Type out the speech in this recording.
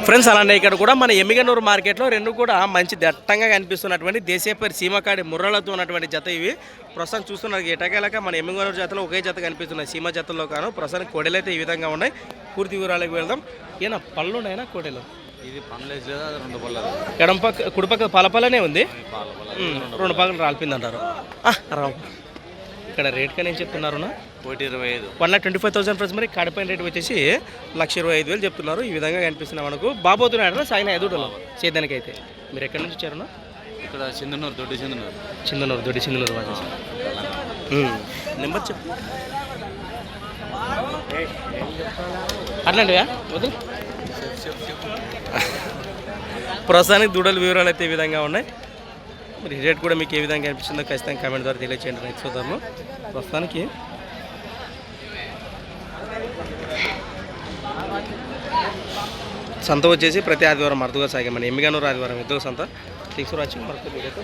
Friends అలానే ఇక్కడ కూడా మన ఎమ్మిగనూరు మార్కెట్లో రెండు కూడా మంచి దట్టంగా కనిపిస్తున్నటువంటి దేశీయపరి సీమకాడి ముర్రలతో ఉన్నటువంటి జత ఇవి. ప్రస్తుతం చూస్తున్నారు ఎటకేలక మన ఎమ్మిగనూరు జతలో ఒకే జత కనిపిస్తున్నాయి సీమ జతల్లో కాను. ప్రస్తుతానికి కోడెలు అయితే ఈ విధంగా ఉన్నాయి. పూర్తి వివరాలకు వెళ్దాం. ఏనా పళ్ళు ఉన్నాయన్నా కోడెలు? ఇది పనులేసి లేదా 2 పళ్ళు ఎడం పక్క కుడిపక్క పలపలనే ఉంది, 2 పక్కన రాలిపోయింది అంటారు. రావు ఇక్కడ రేట్ కానీ ఏం చెప్తున్నారు? 125 1,25,000 ఫ్రెండ్స్. మరి కడపైన రేట్ వచ్చేసి 1,25,000 చెప్తున్నారు. ఈ విధంగా కనిపిస్తున్నాయి మనకు. బాబోతున్నాడు సాగిన ఎదుటలో సేదానికి అయితే. మీరు ఎక్కడి నుంచి వచ్చారు? ఇక్కడ చిందనూరు, దొడ్డి చిందనూరు. చిందనూరు, దొడ్డి చిందనూరు వాళ్ళు. నెంబర్ చెప్పు. అట్లాంటివా వద్దు. ప్రస్తుతానికి దూడల వివరాలు అయితే ఈ విధంగా ఉన్నాయి. మరి రేట్ కూడా మీకు ఏ విధంగా అనిపిస్తుందో ఖచ్చితంగా కామెంట్ ద్వారా తెలియచేయండి రైతు సోదరులు. ప్రస్తుతానికి సంత వచ్చేసి ప్రతి ఆదివారం మరుదుగా సాగే మన ఎమ్మిగనూరు ఆదివారం ఇద్దరు సంత తీసుకురాచి మరొక వీడియోతో